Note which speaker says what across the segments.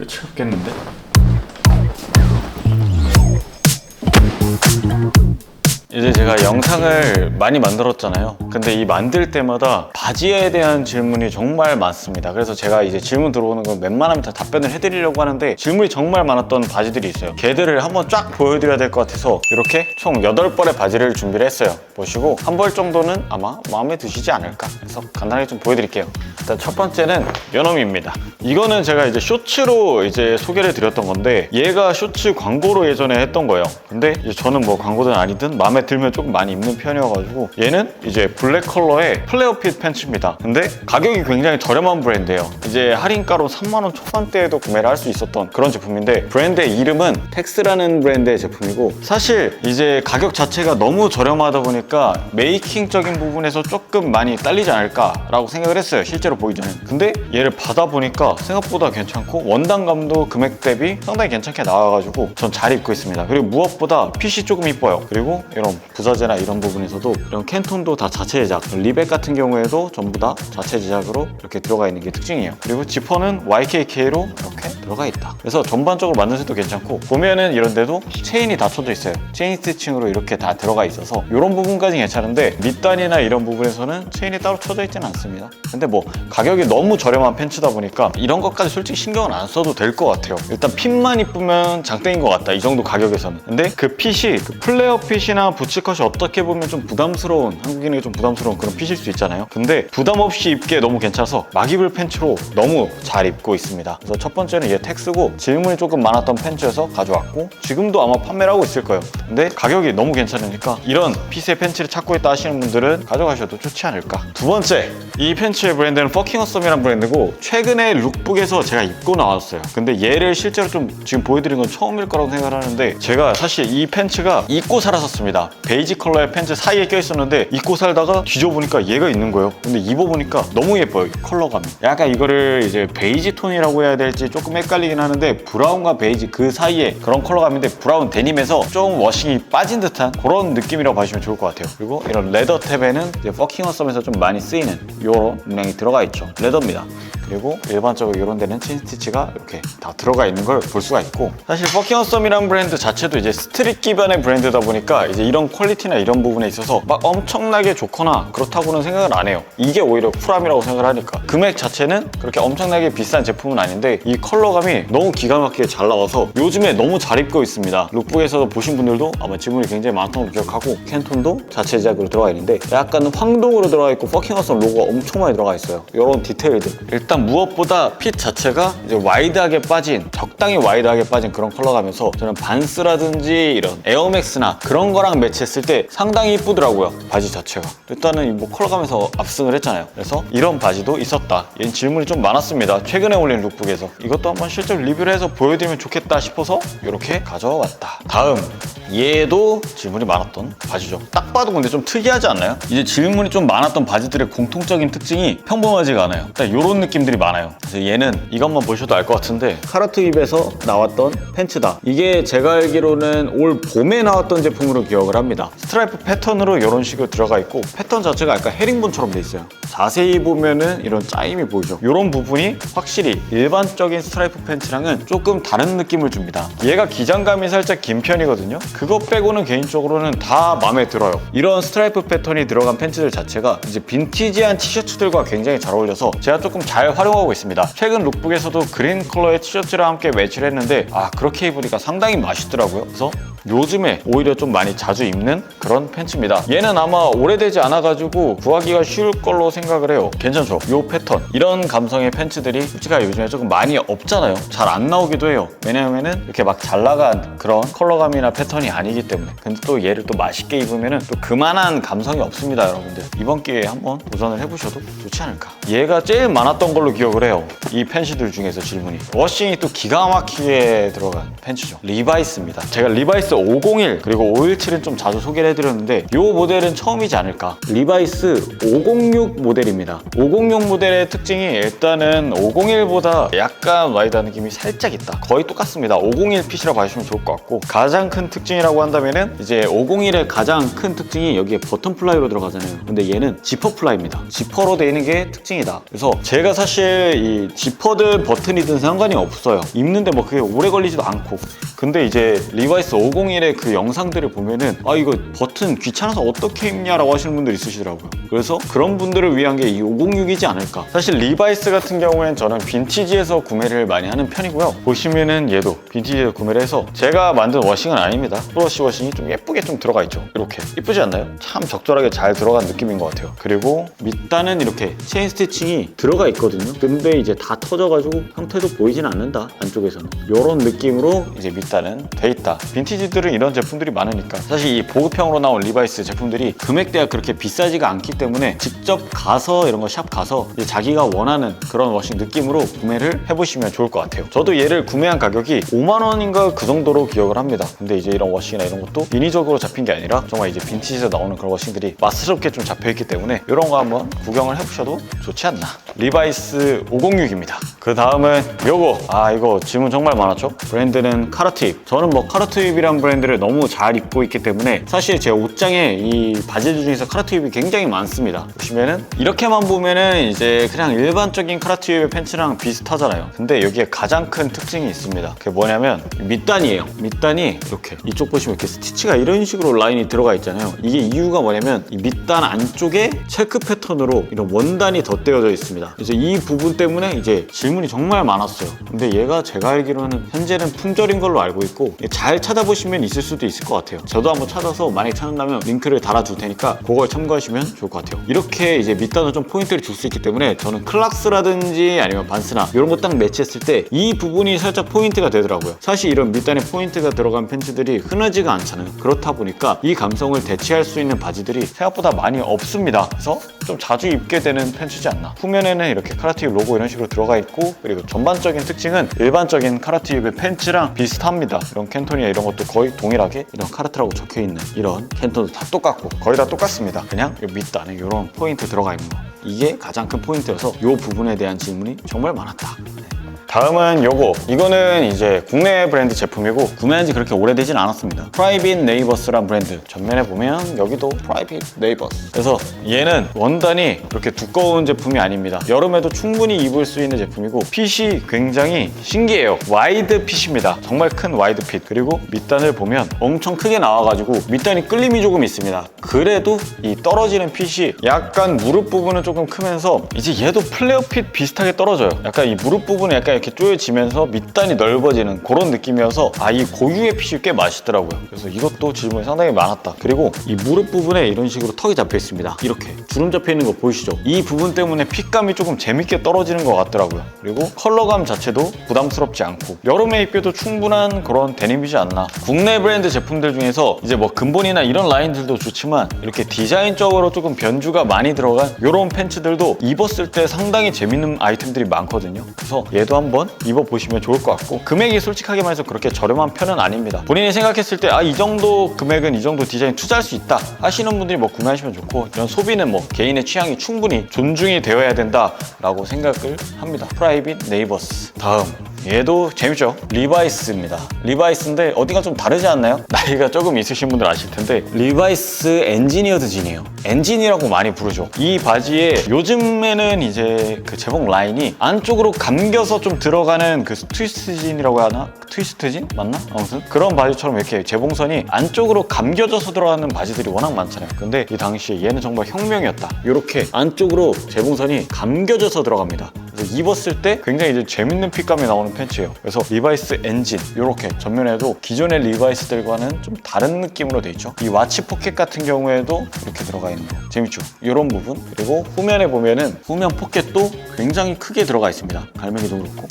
Speaker 1: 차갑겠는데? 이제 제가 영상을 많이 만들었잖아요. 근데 이 만들 때마다 바지에 대한 질문이 정말 많습니다. 그래서 제가 이제 질문 들어오는 건 웬만하면 다 답변을 해드리려고 하는데 질문이 정말 많았던 바지들이 있어요. 걔들을 한번 쫙 보여드려야 될 것 같아서 이렇게 총 8벌의 바지를 준비를 했어요. 보시고 한 벌 정도는 아마 마음에 드시지 않을까 해서 간단하게 좀 보여드릴게요. 일단 첫 번째는 요놈입니다. 이거는 제가 이제 쇼츠로 이제 소개를 드렸던 건데 얘가 쇼츠 광고로 예전에 했던 거예요. 근데 이제 저는 뭐 광고든 아니든 마음에 들면 조금 많이 입는 편이어가지고 얘는 이제 블랙 컬러의 플레어핏 팬츠입니다. 근데 가격이 굉장히 저렴한 브랜드예요. 이제 할인가로 3만원 초반대에도 구매를 할 수 있었던 그런 제품인데 브랜드의 이름은 텍스라는 브랜드의 제품이고 사실 이제 가격 자체가 너무 저렴하다 보니까 메이킹적인 부분에서 조금 많이 딸리지 않을까라고 생각을 했어요. 실제로 보기 전에. 근데 얘를 받아보니까 생각보다 괜찮고 원단감도 금액 대비 상당히 괜찮게 나와가지고 전 잘 입고 있습니다. 그리고 무엇보다 핏이 조금 이뻐요. 그리고 이런 부서제나 이런 부분에서도 이런 캔톤도 다 자체 제작, 리백 같은 경우에도 전부 다 자체 제작으로 이렇게 들어가 있는 게 특징이에요. 그리고 지퍼는 YKK로 이렇게 들어가 있다. 그래서 전반적으로 만듦새도 괜찮고 보면은 이런 데도 체인이 다 쳐져 있어요. 체인 스티칭으로 이렇게 다 들어가 있어서 이런 부분까지 괜찮은데 밑단이나 이런 부분에서는 체인이 따로 쳐져 있지는 않습니다. 근데 뭐 가격이 너무 저렴한 팬츠다 보니까 이런 것까지 솔직히 신경을 안 써도 될 것 같아요. 일단 핏만 이쁘면 장땡인 것 같다. 이 정도 가격에서는. 근데 그 핏이 그 플레어 핏이나 부츠컷이 어떻게 보면 좀 부담스러운, 한국인에게 좀 부담스러운 그런 핏일 수 있잖아요. 근데 부담 없이 입기에 너무 괜찮아서 막 입을 팬츠로 너무 잘 입고 있습니다. 그래서 첫 번째는 얘 텍스고 질문이 조금 많았던 팬츠여서 가져왔고 지금도 아마 판매를 하고 있을 거예요. 근데 가격이 너무 괜찮으니까 이런 핏의 팬츠를 찾고 있다 하시는 분들은 가져가셔도 좋지 않을까. 두 번째, 이 팬츠의 브랜드는 퍼킹 어썸이라는 브랜드고 최근에 룩북에서 제가 입고 나왔어요. 근데 얘를 실제로 좀 지금 보여드린 건 처음일 거라고 생각을 하는데 제가 사실 이 팬츠가 입고 살았었습니다. 베이지 컬러의 팬츠 사이에 껴있었는데 입고 살다가 뒤져보니까 얘가 있는 거예요. 근데 입어보니까 너무 예뻐요. 이 컬러감이. 약간 이거를 이제 베이지 톤이라고 해야 될지 조금 헷갈리긴 하는데 브라운과 베이지 그 사이에 그런 컬러감인데 브라운 데님에서 좀 워싱이 빠진 듯한 그런 느낌이라고 봐주시면 좋을 것 같아요. 그리고 이런 레더 탭에는 이제 퍼킹 어썸에서 좀 많이 쓰이는 이런 문양이 들어가 있죠. 레더입니다. 그리고 일반적으로 이런 데는 친 스티치가 이렇게 다 들어가 있는 걸 볼 수가 있고 사실 퍼킹 어썸이라는 브랜드 자체도 이제 스트릿 기반의 브랜드다 보니까 이제 이런 퀄리티나 이런 부분에 있어서 막 엄청나게 좋거나 그렇다고는 생각을 안 해요. 이게 오히려 쿨함이라고 생각을 하니까 금액 자체는 그렇게 엄청나게 비싼 제품은 아닌데 이 컬러감이 너무 기가 막히게 잘 나와서 요즘에 너무 잘 입고 있습니다. 룩북에서 보신 분들도 아마 질문이 굉장히 많던 걸 기억하고 캔톤도 자체 제작으로 들어가 있는데 약간 황동으로 들어가 있고 퍼킹 어썸 로고가 엄청 많이 들어가 있어요. 이런 디테일들. 일단 무엇보다 핏 자체가 이제 와이드하게 빠진, 적당히 와이드하게 빠진 그런 컬러감에서 저는 반스라든지 이런 에어맥스나 그런 거랑 매치했을 때 상당히 이쁘더라고요. 바지 자체가. 일단은 뭐 컬러감에서 압승을 했잖아요. 그래서 이런 바지도 있었다. 얘는 질문이 좀 많았습니다. 최근에 올린 룩북에서. 이것도 한번 실제로 리뷰를 해서 보여드리면 좋겠다 싶어서 이렇게 가져왔다. 다음, 얘도 질문이 많았던 바지죠. 딱 봐도 근데 좀 특이하지 않나요? 이제 질문이 좀 많았던 바지들의 공통적인 특징이 평범하지가 않아요. 딱 이런 느낌들이 많아요. 그래서 얘는 이것만 보셔도 알 것 같은데 카라트입에서 나왔던 팬츠다. 이게 제가 알기로는 올 봄에 나왔던 제품으로 기억을 합니다. 스트라이프 패턴으로 이런 식으로 들어가 있고 패턴 자체가 약간 헤링본처럼 돼 있어요. 자세히 보면은 이런 짜임이 보이죠. 이런 부분이 확실히 일반적인 스트라이프 팬츠랑은 조금 다른 느낌을 줍니다. 얘가 기장감이 살짝 긴 편이거든요. 그거 빼고는 개인적으로는 다 마음에 들어요. 이런 스트라이프 패턴이 들어간 팬츠들 자체가 이제 빈티지한 티셔츠들과 굉장히 잘 어울려서 제가 조금 잘 활용하고 있습니다. 최근 룩북에서도 그린 컬러의 티셔츠랑 함께 매치를 했는데 그렇게 입으니까 상당히 맛있더라고요. 그래서 요즘에 오히려 좀 많이 자주 입는 그런 팬츠입니다. 얘는 아마 오래되지 않아가지고 구하기가 쉬울 걸로 생각을 해요. 괜찮죠? 요 패턴, 이런 감성의 팬츠들이 솔직히 요즘에 조금 많이 없잖아요. 잘 안 나오기도 해요. 왜냐면은 이렇게 막 잘 나간 그런 컬러감이나 패턴이 아니기 때문에. 근데 또 얘를 또 맛있게 입으면은 또 그만한 감성이 없습니다, 여러분들. 이번 기회에 한번 도전을 해보셔도 좋지 않을까. 얘가 제일 많았던 걸로 기억을 해요. 이 팬츠들 중에서 질문이. 워싱이 또 기가 막히게 들어간 팬츠죠. 리바이스입니다. 제가 리바이스 리바이스 501 그리고 517은 좀 자주 소개를 해드렸는데 이 모델은 처음이지 않을까. 리바이스 506 모델입니다. 506 모델의 특징이 일단은 501보다 약간 와이드한 느낌이 살짝 있다. 거의 똑같습니다. 501 핏이라고 봐주시면 좋을 것 같고, 가장 큰 특징이라고 한다면은 이제 501의 가장 큰 특징이 여기에 버튼 플라이로 들어가잖아요. 근데 얘는 지퍼 플라이입니다. 지퍼로 되어 있는 게 특징이다. 그래서 제가 사실 이 지퍼든 버튼이든 상관이 없어요. 입는데 뭐 그게 오래 걸리지도 않고. 근데 이제 리바이스 501의 그 영상들을 보면은 아 이거 버튼 귀찮아서 어떻게 입냐라고 하시는 분들 있으시더라고요. 그래서 그런 분들을 위한 게 이 506이지 않을까. 사실 리바이스 같은 경우에는 저는 빈티지에서 구매를 많이 하는 편이고요. 보시면은 얘도 빈티지에서 구매를 해서 제가 만든 워싱은 아닙니다. 브러쉬 워싱이 좀 예쁘게 좀 들어가 있죠. 이렇게 이쁘지 않나요? 참 적절하게 잘 들어간 느낌인 것 같아요. 그리고 밑단은 이렇게 체인 스티칭이 들어가 있거든요. 근데 이제 다 터져가지고 형태도 보이진 않는다, 안쪽에서는. 이런 느낌으로 이제 밑단은 돼 있다. 빈티지들은 이런 제품들이 많으니까. 사실 이 보급형으로 나온 리바이스 제품들이 금액대가 그렇게 비싸지가 않기 때문에 직접 가서 이런 거 샵 가서 이제 자기가 원하는 그런 워싱 느낌으로 구매를 해보시면 좋을 것 같아요. 저도 얘를 구매한 가격이 5만 원인가 그 정도로 기억을 합니다. 근데 이제 이런 워싱이나 이런 것도 인위적으로 잡힌 게 아니라 정말 이제 빈티지에서 나오는 그런 워싱들이 맛스럽게 좀 잡혀있기 때문에 이런 거 한번 구경을 해보셔도 좋지 않나. 리바이스 506입니다. 그 다음은 요거. 이거 질문 정말 많았죠? 브랜드는 카라트입. 저는 뭐 카라트입이란 브랜드를 너무 잘 입고 있기 때문에 사실 제 옷장에 이 바지들 중에서 카라트입이 굉장히 많습니다. 보시면은 이렇게만 보면은 이제 그냥 일반적인 카라트입의 팬츠랑 비슷하잖아요. 근데 여기에 가장 큰 특징이 있습니다. 그게 뭐냐면 밑단이에요. 밑단이 이렇게 이쪽 보시면 이렇게 스티치가 이런 식으로 라인이 들어가 있잖아요. 이게 이유가 뭐냐면 이 밑단 안쪽에 체크 패턴으로 이런 원단이 덧대어져 있습니다. 그래서 이 부분 때문에 이제 질문이 정말 많았어요. 근데 얘가 제가 알기로는 현재는 품절인 걸로 알고 있고 잘 찾아보시면 있을 수도 있을 것 같아요. 저도 한번 찾아서 만약에 찾는다면 링크를 달아둘 테니까 그걸 참고하시면 좋을 것 같아요. 이렇게 이제 밑단을 좀 포인트를 줄 수 있기 때문에 저는 클락스라든지 아니면 반스나 이런 거 딱 매치했을 때 이 부분이 살짝 포인트가 되더라고요. 사실 이런 밑단에 포인트가 들어간 팬츠들이 흔하지가 않잖아요. 그렇다 보니까 이 감성을 대체할 수 있는 바지들이 생각보다 많이 없습니다. 그래서 좀 자주 입게 되는 팬츠지 않나. 후면에는 이렇게 카라트입 로고 이런 식으로 들어가 있고, 그리고 전반적인 특징은 일반적인 카라트입의 팬츠랑 비슷합니다. 이런 캔톤이나 이런 것도 거의 동일하게 이런 카라트라고 적혀있는 이런 캔톤도 다 똑같고 거의 다 똑같습니다. 그냥 이 밑단에 이런 포인트 들어가 있는 거, 이게 가장 큰 포인트여서 이 부분에 대한 질문이 정말 많았다. 다음은 요거. 이거는 이제 국내 브랜드 제품이고 구매한 지 그렇게 오래되진 않았습니다. 프라이빗 네이버스란 브랜드. 전면에 보면 여기도 프라이빗 네이버스. 그래서 얘는 원단이 그렇게 두꺼운 제품이 아닙니다. 여름에도 충분히 입을 수 있는 제품이고 핏이 굉장히 신기해요. 와이드 핏입니다. 정말 큰 와이드 핏. 그리고 밑단을 보면 엄청 크게 나와가지고 밑단이 끌림이 조금 있습니다. 그래도 이 떨어지는 핏이 약간 무릎 부분은 조금 크면서 이제 얘도 플레어 핏 비슷하게 떨어져요. 약간 이 무릎 부분은 약간 이렇게 쪼여지면서 밑단이 넓어지는 그런 느낌이어서 이 고유의 핏이 꽤 맛있더라고요. 그래서 이것도 질문이 상당히 많았다. 그리고 이 무릎 부분에 이런 식으로 턱이 잡혀 있습니다. 이렇게 주름 잡혀 있는 거 보이시죠? 이 부분 때문에 핏감이 조금 재밌게 떨어지는 것 같더라고요. 그리고 컬러감 자체도 부담스럽지 않고 여름에 입기도 충분한 그런 데님이지 않나. 국내 브랜드 제품들 중에서 이제 뭐 근본이나 이런 라인들도 좋지만 이렇게 디자인적으로 조금 변주가 많이 들어간 이런 팬츠들도 입었을 때 상당히 재밌는 아이템들이 많거든요. 그래서 얘도 한번 입어보시면 좋을 것 같고, 금액이 솔직하게 말해서 그렇게 저렴한 편은 아닙니다. 본인이 생각했을 때 이 정도 금액은 이 정도 디자인 투자할 수 있다 하시는 분들이 뭐 구매하시면 좋고, 이런 소비는 뭐 개인의 취향이 충분히 존중이 되어야 된다라고 생각을 합니다. 프라이빗 네이버스. 다음 얘도 재밌죠? 리바이스입니다. 리바이스인데 어디가 좀 다르지 않나요? 나이가 조금 있으신 분들 아실 텐데 리바이스 엔지니어드 진이에요. 엔진이라고 많이 부르죠. 이 바지에 요즘에는 이제 그 제복 라인이 안쪽으로 감겨서 좀 들어가는 그 트위스트 진이라고 하나? 트위스트 진? 맞나? 아무튼 그런 바지처럼 이렇게 재봉선이 안쪽으로 감겨져서 들어가는 바지들이 워낙 많잖아요. 근데 이 당시에 얘는 정말 혁명이었다. 이렇게 안쪽으로 재봉선이 감겨져서 들어갑니다. 그래서 입었을 때 굉장히 이제 재밌는 핏감이 나오는 팬츠예요. 그래서 리바이스 엔진, 이렇게 전면에도 기존의 리바이스들과는 좀 다른 느낌으로 돼 있죠. 이 와치 포켓 같은 경우에도 이렇게 들어가 있는 거 재밌죠? 이런 부분. 그리고 후면에 보면은 후면 포켓도 굉장히 크게 들어가 있습니다. 갈매기도 그렇고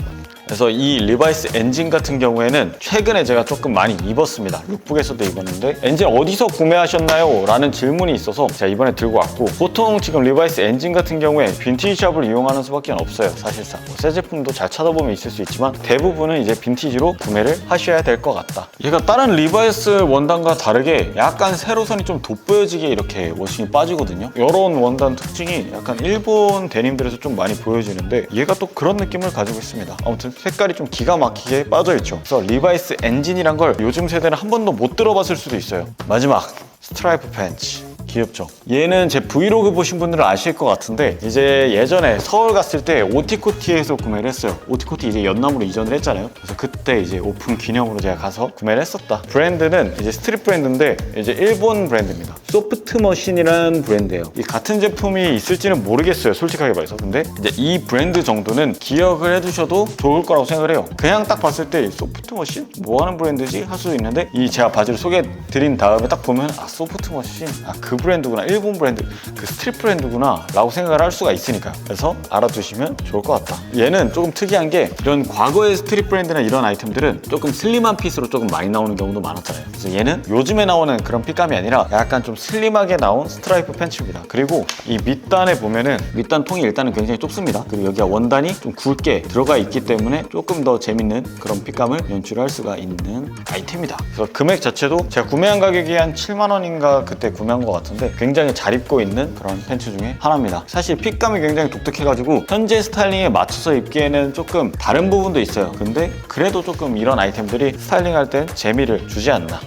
Speaker 1: 그래서 이 리바이스 엔진 같은 경우에는 최근에 제가 조금 많이 입었습니다. 룩북에서도 입었는데 엔진 어디서 구매하셨나요? 라는 질문이 있어서 제가 이번에 들고 왔고, 보통 지금 리바이스 엔진 같은 경우에 빈티지샵을 이용하는 수밖에 없어요. 사실상 새 제품도 잘 찾아보면 있을 수 있지만 대부분은 이제 빈티지로 구매를 하셔야 될 것 같다. 얘가 다른 리바이스 원단과 다르게 약간 세로선이 좀 돋보여지게 이렇게 워싱이 빠지거든요. 이런 원단 특징이 약간 일본 데님들에서 좀 많이 보여지는데 얘가 또 그런 느낌을 가지고 있습니다. 아무튼 색깔이 좀 기가 막히게 빠져있죠. 그래서 리바이스 엔진이란 걸 요즘 세대는 한 번도 못 들어봤을 수도 있어요. 마지막 스트라이프 팬츠. 귀엽죠? 얘는 제 브이로그 보신 분들은 아실 것 같은데, 이제 예전에 서울 갔을 때 오티코티에서 구매를 했어요. 오티코티 이제 연남으로 이전을 했잖아요. 그래서 그때 이제 오픈 기념으로 제가 가서 구매를 했었다. 브랜드는 이제 스트릿 브랜드인데 이제 일본 브랜드입니다. 소프트머신이라는 브랜드예요. 이 같은 제품이 있을지는 모르겠어요, 솔직하게 말해서. 근데 이제 이 브랜드 정도는 기억을 해두셔도 좋을 거라고 생각을 해요. 그냥 딱 봤을 때 소프트머신? 뭐 하는 브랜드지? 할 수도 있는데, 이 제가 바지를 소개해드린 다음에 딱 보면 소프트머신? 그 브랜드구나, 일본 브랜드, 그 스트릿 브랜드구나 라고 생각을 할 수가 있으니까요. 그래서 알아두시면 좋을 것 같다. 얘는 조금 특이한 게, 이런 과거의 스트릿 브랜드나 이런 아이템들은 조금 슬림한 핏으로 조금 많이 나오는 경우도 많았잖아요. 그래서 얘는 요즘에 나오는 그런 핏감이 아니라 약간 좀 슬림하게 나온 스트라이프 팬츠입니다. 그리고 이 밑단에 보면은 밑단 통이 일단은 굉장히 좁습니다. 그리고 여기가 원단이 좀 굵게 들어가 있기 때문에 조금 더 재밌는 그런 핏감을 연출할 수가 있는 아이템이다. 그래서 금액 자체도 제가 구매한 가격이 한 7만 원인가 그때 구매한 것 같은데 굉장히 잘 입고 있는 그런 팬츠 중에 하나입니다. 사실 핏감이 굉장히 독특해가지고 현재 스타일링에 맞춰서 입기에는 조금 다른 부분도 있어요. 근데 그래도 조금 이런 아이템들이 스타일링할 땐 재미를 주지 않나.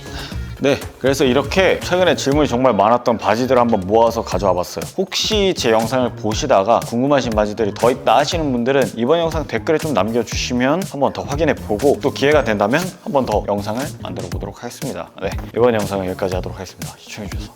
Speaker 1: 네, 그래서 이렇게 최근에 질문이 정말 많았던 바지들을 한번 모아서 가져와 봤어요. 혹시 제 영상을 보시다가 궁금하신 바지들이 더 있다 하시는 분들은 이번 영상 댓글에 좀 남겨주시면 한번 더 확인해 보고, 또 기회가 된다면 한번 더 영상을 만들어 보도록 하겠습니다. 네, 이번 영상은 여기까지 하도록 하겠습니다. 시청해 주셔서